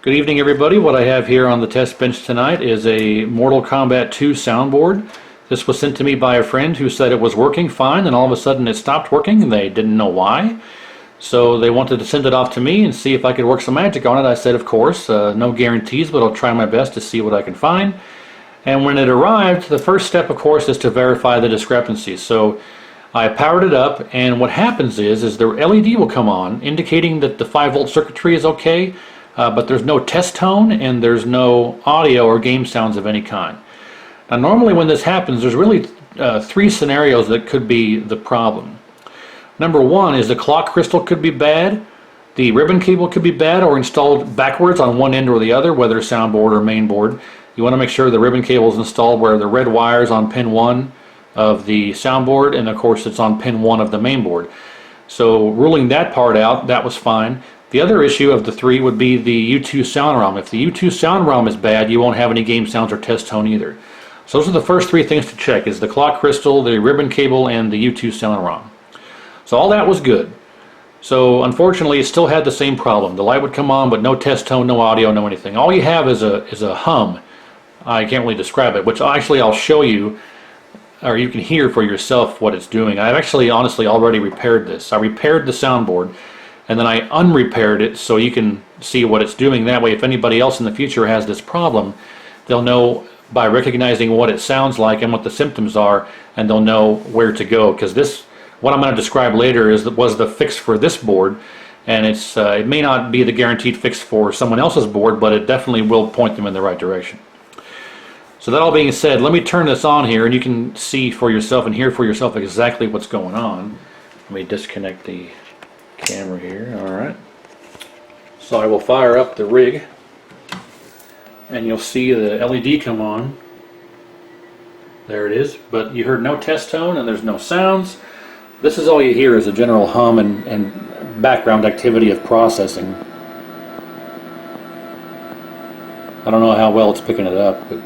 Good evening, everybody. What I have here on the test bench tonight is a Mortal Kombat 2 soundboard. This was sent to me by a friend who said it was working fine, and all of a sudden it stopped working, and they didn't know why. So they wanted to send it off to me and see if I could work some magic on it. I said, of course, no guarantees, but I'll try my best to see what I can find. And when it arrived, the first step, of course, is to verify the discrepancies. So I powered it up, and what happens is the LED will come on, indicating that the 5-volt circuitry is okay, but there's no test tone and there's no audio or game sounds of any kind. Now normally when this happens, there's really three scenarios that could be the problem. Number one is the clock crystal could be bad, the ribbon cable could be bad or installed backwards on one end or the other, whether soundboard or main board. You want to make sure the ribbon cable is installed where the red wire is on pin 1 of the soundboard, and of course it's on pin 1 of the main board. So ruling that part out, that was fine. The other issue of the three would be the U2 sound ROM. If the U2 sound ROM is bad, you won't have any game sounds or test tone either. So those are the first three things to check, is the clock crystal, the ribbon cable, and the U2 sound ROM. So all that was good. So unfortunately it still had the same problem. The light would come on but no test tone, no audio, no anything. All you have is a hum. I can't really describe it, which actually I'll show you, or you can hear for yourself what it's doing. I've actually honestly already repaired this. I repaired the soundboard, and then I unrepaired it so you can see what it's doing. That way if anybody else in the future has this problem, they'll know by recognizing what it sounds like and what the symptoms are, and they'll know where to go. Because this, what I'm going to describe later, was the fix for this board, and it may not be the guaranteed fix for someone else's board, but it definitely will point them in the right direction. So that all being said, let me turn this on here and you can see for yourself and hear for yourself exactly what's going on. Let me disconnect the camera here. Alright. So I will fire up the rig and you'll see the LED come on. There it is. But you heard no test tone and there's no sounds. This is all you hear is a general hum and background activity of processing. I don't know how well it's picking it up, but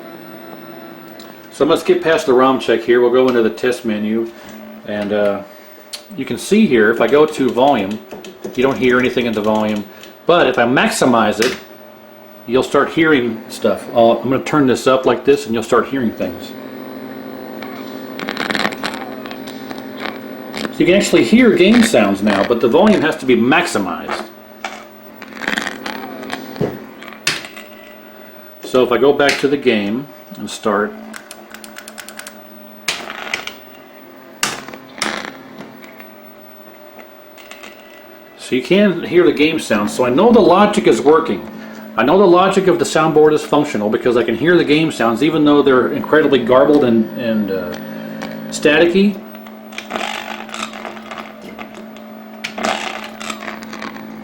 so let's get past the ROM check here. We'll go into the test menu, and you can see here if I go to volume, you don't hear anything in the volume, but if I maximize it, you'll start hearing stuff. I'm going to turn this up like this and you'll start hearing things. So you can actually hear game sounds now, but the volume has to be maximized. So if I go back to the game and start, so you can hear the game sounds. So I know the logic is working. I know the logic of the soundboard is functional because I can hear the game sounds even though they're incredibly garbled and staticky.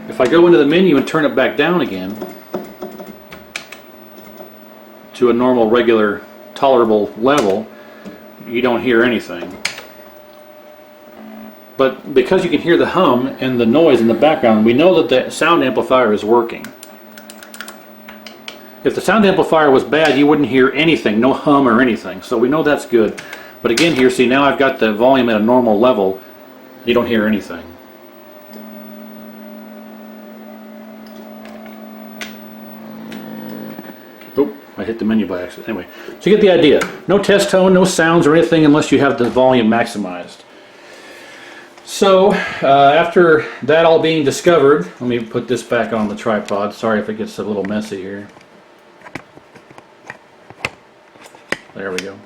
If I go into the menu and turn it back down again to a normal, regular, tolerable level, you don't hear anything. But because you can hear the hum and the noise in the background, we know that the sound amplifier is working. If the sound amplifier was bad, you wouldn't hear anything, no hum or anything. So we know that's good. But again here, see, now I've got the volume at a normal level. You don't hear anything. Oh, I hit the menu by accident. Anyway, so you get the idea. No test tone, no sounds or anything unless you have the volume maximized. So, after that all being discovered, let me put this back on the tripod. Sorry if it gets a little messy here. There we go.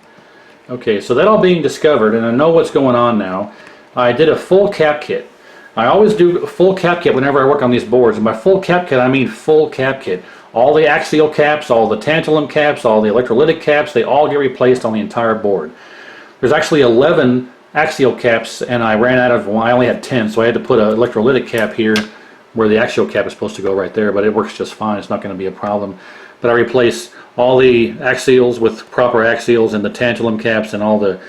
Okay, so that all being discovered, and I know what's going on now, I did a full cap kit. I always do a full cap kit whenever I work on these boards, and by full cap kit I mean full cap kit. All the axial caps, all the tantalum caps, all the electrolytic caps, they all get replaced on the entire board. There's actually 11 axial caps, and I ran out of, well, I only had 10, so I had to put an electrolytic cap here where the axial cap is supposed to go right there, but it works just fine. It's not going to be a problem. But I replace all the axials with proper axials and the tantalum caps and all the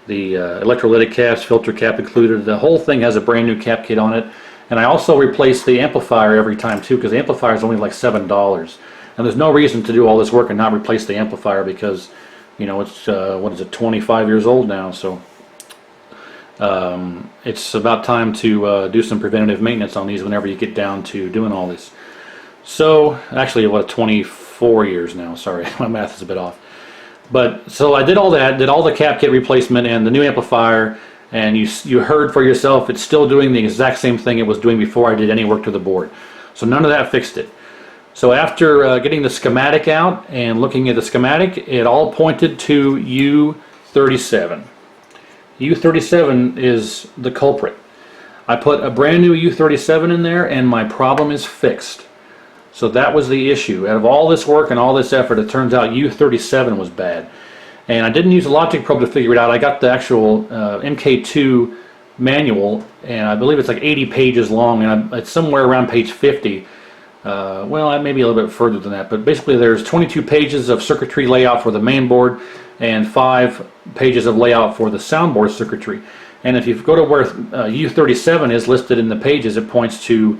electrolytic caps, filter cap included. The whole thing has a brand new cap kit on it. And I also replace the amplifier every time too, because the amplifier is only like $7. And there's no reason to do all this work and not replace the amplifier because, you know, it's, what is it, 25 years old now, so it's about time to do some preventative maintenance on these whenever you get down to doing all this. So actually, what, 24 years now. Sorry, my math is a bit off. But so I did all that, did all the cap kit replacement and the new amplifier, and you heard for yourself it's still doing the exact same thing it was doing before I did any work to the board. So none of that fixed it. So after getting the schematic out and looking at the schematic, it all pointed to U37. U37 is the culprit. I put a brand new U37 in there and my problem is fixed. So that was the issue. Out of all this work and all this effort, it turns out U37 was bad. And I didn't use a logic probe to figure it out. I got the actual MK2 manual, and I believe it's like 80 pages long, and it's somewhere around page 50. Well, maybe a little bit further than that, but basically there's 22 pages of circuitry layout for the main board and 5 pages of layout for the soundboard circuitry. And if you go to where U37 is listed in the pages, it points to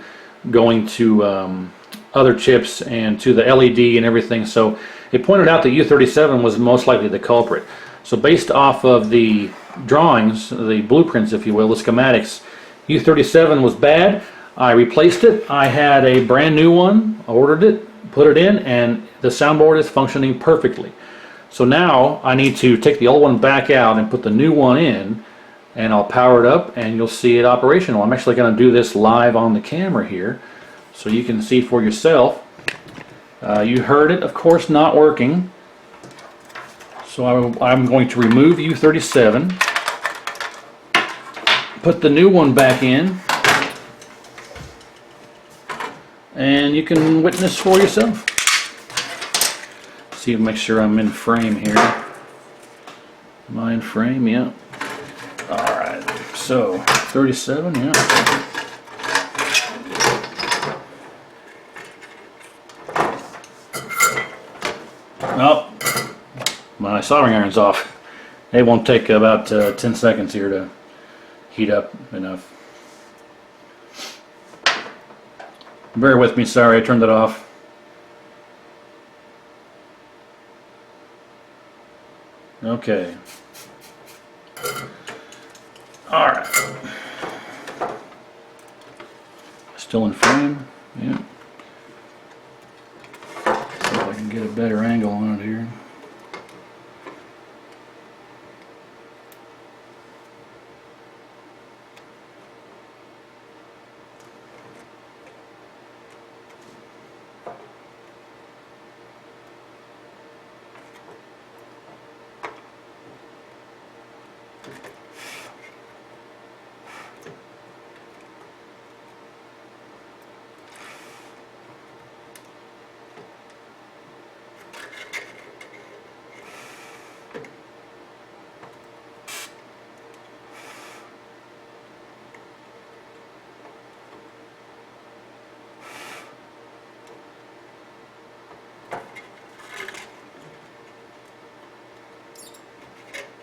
going to other chips and to the LED and everything. So it pointed out that U37 was most likely the culprit. So based off of the drawings, the blueprints if you will, the schematics, U37 was bad. I replaced it. I had a brand new one, ordered it, put it in, and the soundboard is functioning perfectly. So now I need to take the old one back out and put the new one in, and I'll power it up and you'll see it operational. I'm actually going to do this live on the camera here so you can see for yourself. You heard it, of course, not working. So I'm going to remove U37, put the new one back in, and you can witness for yourself. See, make sure I'm in frame here. Am I in frame? Yeah. Alright, so 37, yeah. Oh, my soldering iron's off. It won't take about 10 seconds here to heat up enough. Bear with me, sorry, I turned it off. Okay. Alright. Still in frame? Yeah. See if I can get a better angle on it here.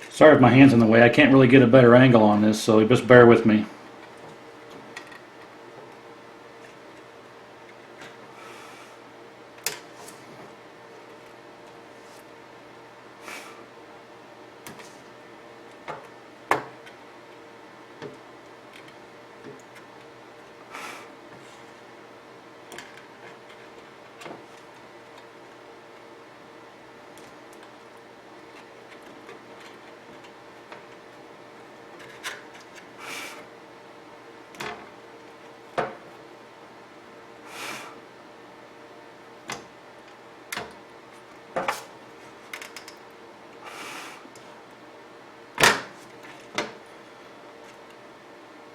Sorry if my hand's in the way, I can't really get a better angle on this, so just bear with me.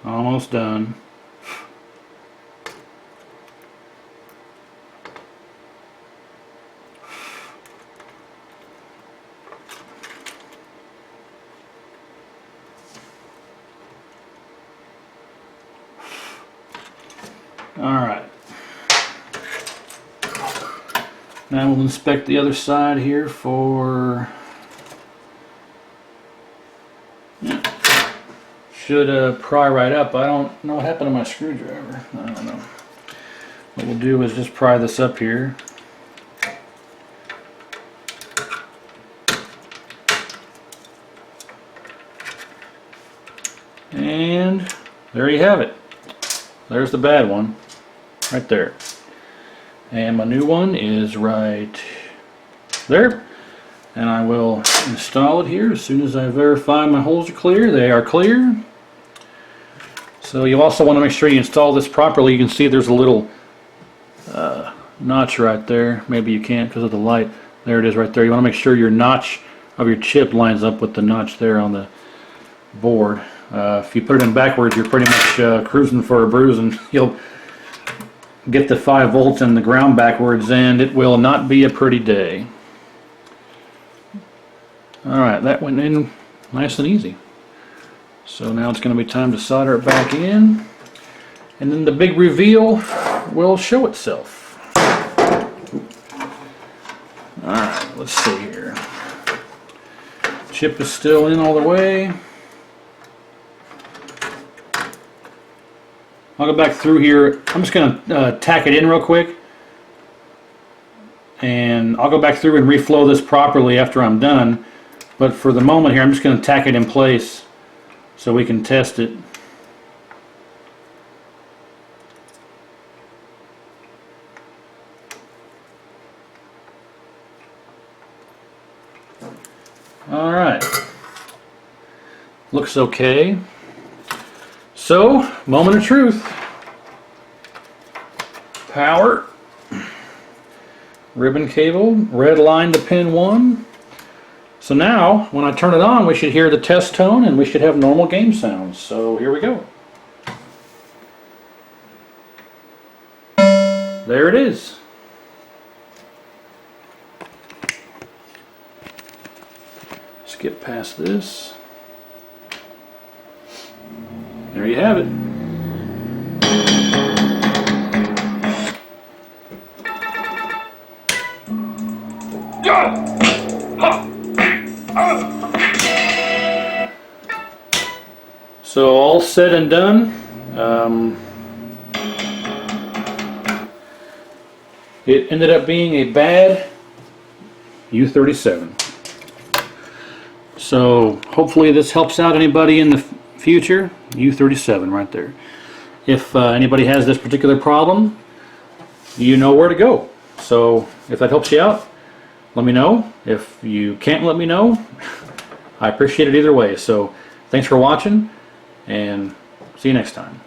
Almost done. Alright. Now we'll inspect the other side here for... Yeah. Should pry right up. I don't know what happened to my screwdriver. I don't know. What we'll do is just pry this up here. And there you have it. There's the bad one right there. And my new one is right there. And I will install it here as soon as I verify my holes are clear. They are clear. So you also want to make sure you install this properly. You can see there's a little notch right there. Maybe you can't because of the light. There it is right there. You want to make sure your notch of your chip lines up with the notch there on the board. If you put it in backwards, you're pretty much cruising for a bruise, and you'll get the 5 volts in the ground backwards, and it will not be a pretty day. Alright, that went in nice and easy. So now it's going to be time to solder it back in, and then the big reveal will show itself. Alright, let's see here. Chip is still in all the way. I'll go back through here. I'm just going to tack it in real quick, and I'll go back through and reflow this properly after I'm done. But for the moment here, I'm just going to tack it in place so we can test it. Alright. Looks okay. So, moment of truth. Power. Ribbon cable. Red line to pin 1. So now, when I turn it on, we should hear the test tone and we should have normal game sounds. So here we go. There it is. Skip past this. There you have it. So all said and done, it ended up being a bad U37. So hopefully this helps out anybody in the future. U37 right there. If anybody has this particular problem, you know where to go. So if that helps you out, let me know. If you can't let me know, I appreciate it either way. So thanks for watching, and see you next time.